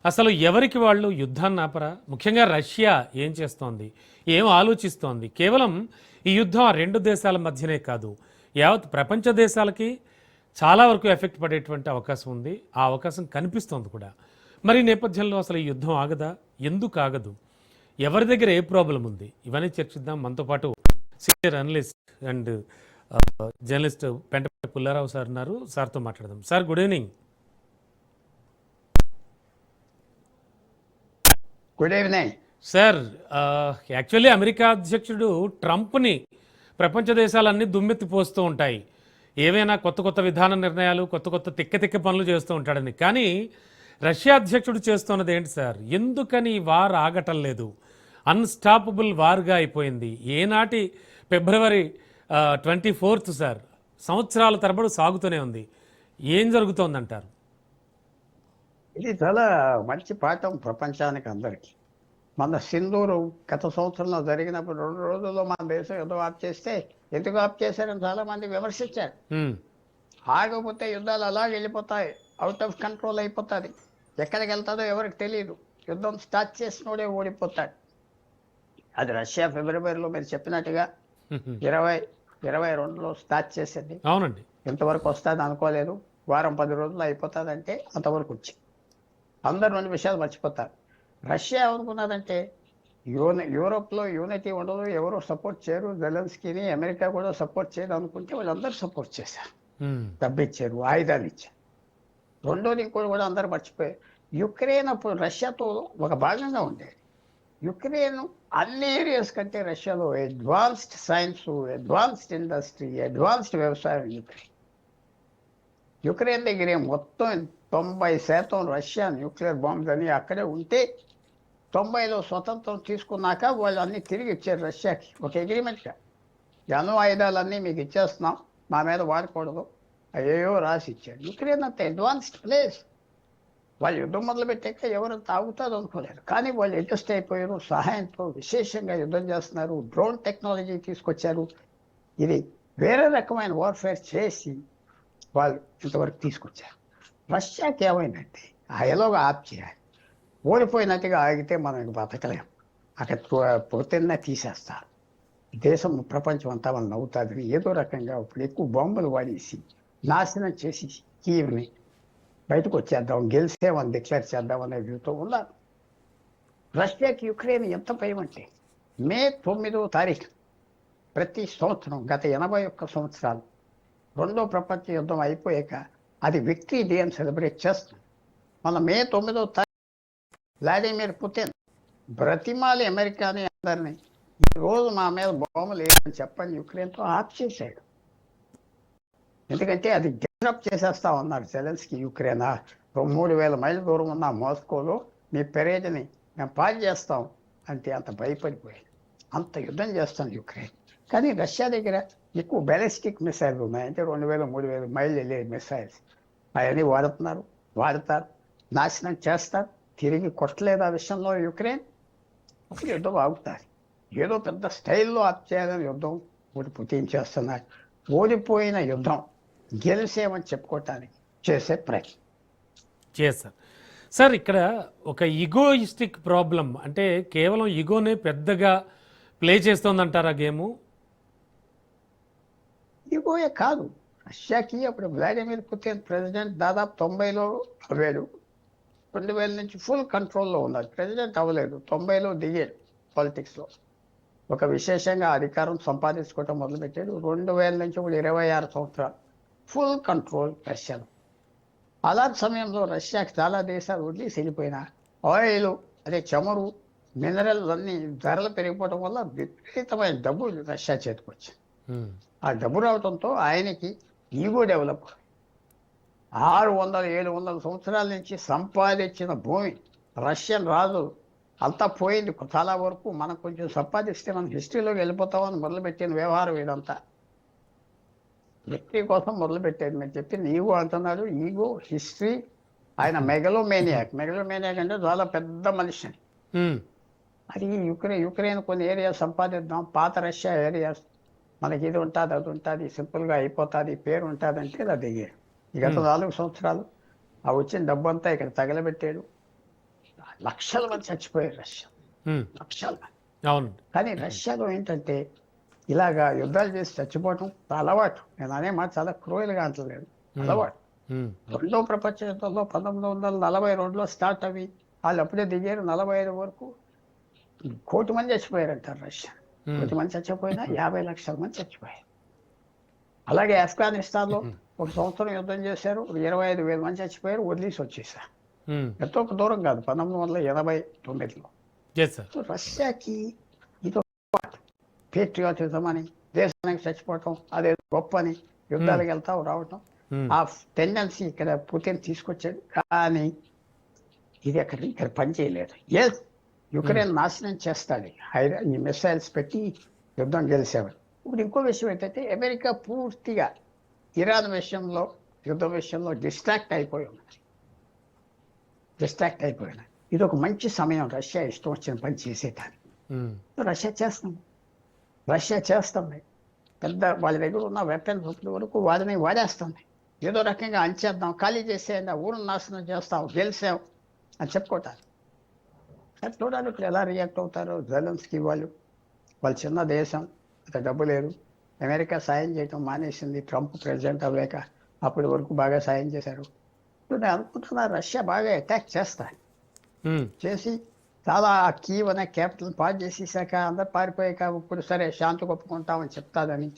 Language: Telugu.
అసలు ఎవరికి వాళ్ళు యుద్ధాన్ని ఆపరా? ముఖ్యంగా రష్యా ఏం చేస్తోంది? ఏం ఆలోచిస్తోంది? కేవలం ఈ యుద్ధం ఆ 2 దేశాల మధ్యనే కాదు. యావత్ ప్రపంచ దేశాలకి చాలా వరకు ఎఫెక్ట్ పడేటువంటి అవకాశం ఉంది. ఆ అవకాశం కనిపిస్తోంది కూడా. మరి ఈ నేపథ్యంలో అసలు ఈ యుద్ధం ఆగదా? ఎందుకు ఆగదు? ఎవరి దగ్గర ఏ ప్రాబ్లం ఉంది? ఇవన్నీ చర్చిద్దాం. మనతో పాటు senior analyst and journalist Pentapalli Pullarao sir ఉన్నారు. సార్తో మాట్లాడదాం. Sir good evening. Good evening sir, actually America అధ్యక్షుడు ట్రంప్ని ప్రపంచ దేశాలన్నీ దుమ్మెత్తిపోస్తూ ఉంటాయి. ఏవైనా కొత్త కొత్త విధాన నిర్ణయాలు, కొత్త కొత్త తిక్క తిక్క పనులు చేస్తూ ఉంటాడని. కానీ రష్యా అధ్యక్షుడు చేస్తున్నది ఏంటి సార్? ఎందుకని ఈ వార్ ఆగటం లేదు? అన్స్టాపబుల్ వార్గా అయిపోయింది. ఏనాటి ఫిబ్రవరి 24th సార్, సంవత్సరాల తరబడి సాగుతూనే ఉంది. ఏం జరుగుతోందంటారు? ఇది చాలా మంచి పాఠం ప్రపంచానికి అందరికీ. మన సింధూరు గత సంవత్సరంలో జరిగినప్పుడు 2 రోజుల్లో మన దేశం యుద్ధం ఆప్ చేస్తే ఎందుకు ఆప్ చేశారని చాలా మంది విమర్శించారు. ఆగకపోతే యుద్ధాలు అలాగే వెళ్ళిపోతాయి, అవుట్ ఆఫ్ కంట్రోల్ అయిపోతుంది. ఎక్కడికి వెళ్తాదో ఎవరికి తెలియదు. యుద్ధం స్టార్ట్ చేసినోడే ఓడిపోతాడు. అది రష్యా ఫిబ్రవరిలో మీరు చెప్పినట్టుగా 2022లో స్టార్ట్ చేసింది. అవునండి. ఎంతవరకు వస్తుంది అనుకోలేదు. వారం 10 రోజుల్లో అయిపోతుందంటే అంతవరకు వచ్చి అందరు 2 విషయాలు మర్చిపోతారు. రష్యా ఏమనుకున్నదంటే యూరోప్లో యూనిటీ ఉండదు, ఎవరు సపోర్ట్ చేయరు, జెలెన్స్కీని అమెరికా కూడా సపోర్ట్ చేయరు అనుకుంటే వాళ్ళందరూ సపోర్ట్ చేశారు, డబ్బిచ్చారు, ఆయుధాలు ఇచ్చారు. రెండోది ఇంకోటి కూడా అందరూ మర్చిపోయారు. యుక్రెయిన్ అప్పుడు రష్యాతో ఒక భాగంగా ఉండేది. యుక్రెయిన్ అన్ని ఏరియాస్ కంటే రష్యాలో advanced science, advanced industry, advanced వ్యవసాయం యుక్రెయిన్ దగ్గరే మొత్తం 90% రష్యా న్యూక్లియర్ బాంబ్స్ అని అక్కడే ఉంటే 90లో స్వతంత్రం తీసుకున్నాక వాళ్ళు అన్నీ తిరిగి ఇచ్చారు రష్యాకి ఒక అగ్రిమెంట్గా. అణు ఆయుధాలన్నీ మీకు ఇచ్చేస్తున్నాం, మా మీద వాడకూడదు, అయ్యో రాసి ఇచ్చారు. యుక్రెయిన్ అంత అడ్వాన్స్డ్ ప్లేస్. వాళ్ళు యుద్ధం మొదలుపెట్టాక ఎవరు తాగుతారు అనుకోలేరు. కానీ వాళ్ళు అడ్జస్ట్ అయిపోయారు. సహాయంతో విశేషంగా యుద్ధం చేస్తున్నారు. డ్రోన్ టెక్నాలజీ తీసుకొచ్చారు. ఇది వేరే రకమైన వార్ఫేర్ చేసి వాళ్ళు ఇంతవరకు తీసుకొచ్చారు. రష్యాకి ఏమైందంటే ఎలాగో ఆప్ చేయాలి. ఓడిపోయినట్టుగా ఆగితే మనం బతకలేం. అక్కడ పుతిన్నే తీసేస్తారు. దేశం ప్రపంచం అంతా మనం నవ్వుతుందని ఏదో రకంగా ఇప్పుడు ఎక్కువ బాంబులు వాడేసి నాశనం చేసి కీవ్ని బయటకు వచ్చేద్దాం, గెలిసేమని డిక్లేర్ చేద్దామనే వ్యూతో ఉన్నారు. రష్యాకి యుక్రెయిన్ ఎంత భయం అంటే మే 9వ తారీఖు ప్రతి సంవత్సరం గత 81 సంవత్సరాలు రెండో ప్రపంచ యుద్ధం అయిపోయాక అది విక్టరీ డే అని సెలబ్రేట్ చేస్తాం. మన మే 9వ తారీఖు వ్లాడిమిర్ పుతిన్ బ్రతిమాలి అమెరికాని అందరినీ ఈరోజు మా మీద బాంబులు లేదని చెప్పని యుక్రెయిన్తో ఆప్ చేశాడు. ఎందుకంటే అది డిస్టర్బ్ చేసేస్తా ఉన్నారు జెలెన్స్కీ. యుక్రెయిన్ 3000 మైళ్ళ దూరం ఉన్న మాస్కోలో మీ పెరేడ్ని మేము పాలు చేస్తాం అంటే అంత భయపడిపోయాడు. అంత యుద్ధం చేస్తాం యుక్రెయిన్. కానీ రష్యా దగ్గర ఎక్కువ బ్యాలిస్టిక్ మిసైల్స్ ఉన్నాయి. అంటే 2000-3000 మైళ్ళు వెళ్ళే మిసైల్స్ అవన్నీ వాడతారు, నాశనం చేస్తారు. తిరిగి కొట్టలేదు ఆ విషయంలో యుక్రెయిన్. అప్పుడు యుద్ధం ఆగుతారు. ఏదో పెద్ద స్టైల్లో ఆప్ చేయాలని యుద్ధం ఒకటి పుతిన్ చేస్తున్నారు. ఓడిపోయిన యుద్ధం గెలిసేమని చెప్పుకోవటానికి చేసే ప్రయత్నం చేస్తారు. సార్, ఇక్కడ ఒక ఈగోయిస్టిక్ ప్రాబ్లం, అంటే కేవలం ఈగోనే పెద్దగా ప్లే చేస్తోందంటారా గేము? ఈగోయే కాదు. రష్యాకి అప్పుడు వ్లాడిమిర్ పుతిన్ ప్రెసిడెంట్ దాదాపు 90లో అవ్వాడు. 2000 నుంచి ఫుల్ కంట్రోల్లో ఉన్నారు. ప్రెసిడెంట్ అవ్వలేదు, 90లో దిగాడు పాలిటిక్స్లో. ఒక విశేషంగా అధికారం సంపాదించుకోవటం మొదలుపెట్టాడు. 2000 నుంచి ఇప్పుడు 26 సంవత్సరాలు ఫుల్ కంట్రోల్ రష్యాలో. అలాంటి సమయంలో రష్యాకి చాలా దేశాలు వదిలేసి వెళ్ళిపోయినా ఆయిల్, అదే చమురు, మినరల్స్ అన్నీ ధరలు పెరిగిపోవడం వల్ల విపరీతమైన డబ్బు రష్యా చేతికి వచ్చింది. ఆ డబ్బు రావడంతో ఆయనకి ఈగో డెవలప్. 600-700 సంవత్సరాల నుంచి సంపాదించిన భూమి రష్యన్ రాజు అంతా పోయింది. చాలా వరకు మనం కొంచెం సంపాదిస్తే మనం హిస్టరీలోకి వెళ్ళిపోతామని మొదలుపెట్టిన వ్యవహారం ఇదంతా. వ్యక్తి కోసం మొదలుపెట్టాడు. మీరు చెప్పింది ఈగో అంటున్నాడు. Ego, history. ఆయన మెగలోమేనియాక్ అంటే చాలా పెద్ద మనిషి. అది యుక్రెయిన్ కొన్ని ఏరియాస్ సంపాదిద్దాం, పాత రష్యా ఏరియాస్ మనకి ఇది ఉంటుంది, అది ఉంటుంది, సింపుల్గా అయిపోతుంది, పేరు ఉంటుంది అంటే అది గత 4 సంవత్సరాలు ఆ వచ్చిన డబ్బు అంతా ఇక్కడ తగలబెట్టాడు. లక్షల మంది చచ్చిపోయారు రష్యా, ఉమ్, లక్షల మంది. అవును. కానీ రష్యాలో ఏంటంటే ఇలాగా యుద్ధాలు చేసి చచ్చిపోవటం అలవాటు. నేను అనే మాట చాలా క్రూయల్గా అంటలేదు, అలవాటు. ఉమ్, రెండో ప్రపంచ యుద్ధంలో 1942లో స్టార్ట్ అవి వాళ్ళు అప్పుడే దిగారు. 45 వరకు 1 కోటి మంది చచ్చిపోయారంటారు రష్యా. 1 కోటి మంది చచ్చిపోయినా 50 లక్షల మంది చచ్చిపోయారు. అలాగే ఆఫ్ఘనిస్తాన్లో 1 సంవత్సరం యుద్ధం చేశారు, 25,000 మంది చచ్చిపోయారు, వదిలేసి వచ్చేసారు. ఉమ్, ఎంతో దూరం కాదు, 1989లో. Yes sir. సో రష్యాకి ఇది పేట్రియాటిజం అని, దేశానికి చచ్చిపోవటం అదే గొప్ప అని, యుద్ధాలకు వెళ్తాం రావటం, ఉమ్, ఆ టెండెన్సీ ఇక్కడ పుతిన్ తీసుకొచ్చాడు. కానీ ఇది ఇక్కడ పని చేయలేదు. ఎస్, యుక్రెయిన్ నాశనం చేస్తాడు ఈ మిసైల్స్ పెట్టి యుద్ధం గెలిచేవాడు. ఇప్పుడు ఇంకో విషయం ఏంటంటే అమెరికా పూర్తిగా ఇరాన్ విషయంలో, యుద్ధం విషయంలో డిస్ట్రాక్ట్ అయిపోయి ఉన్నది. ఇది ఒక మంచి సమయం రష్యా ఇష్టం వచ్చిన పని చేసేదాన్ని. ఉమ్, రష్యా చేస్తుంది. పెద్ద వాళ్ళ దగ్గర ఉన్న వెపన్స్ వరకు వాడిని వాడేస్తుంది. ఏదో రకంగా అంచేద్దాం, ఖాళీ చేసేయండి, ఆ ఊరిని నాశనం చేస్తాం, గెలిసాం అని చెప్పుకోవటారు. అది చూడాలి ఇప్పుడు ఎలా రియాక్ట్ అవుతారో. జెలెన్స్కీ వాళ్ళు చిన్న దేశం, అంత డబ్బు లేదు. అమెరికా సాయం చేయటం మానేసింది ట్రంప్ ప్రెసిడెంట్ అవ్వాక. అప్పటి వరకు బాగా సాయం చేశారు. ఇప్పుడు నేను అనుకుంటున్నా రష్యా బాగా అటాక్ ఉమ్, చేసి చాలా కీవ్ అనే క్యాపిటల్ పాడు చేసేసాక అందరు పారిపోయాక ఇప్పుడు సరే శాంతి ఒప్పుకుంటామని చెప్తాదని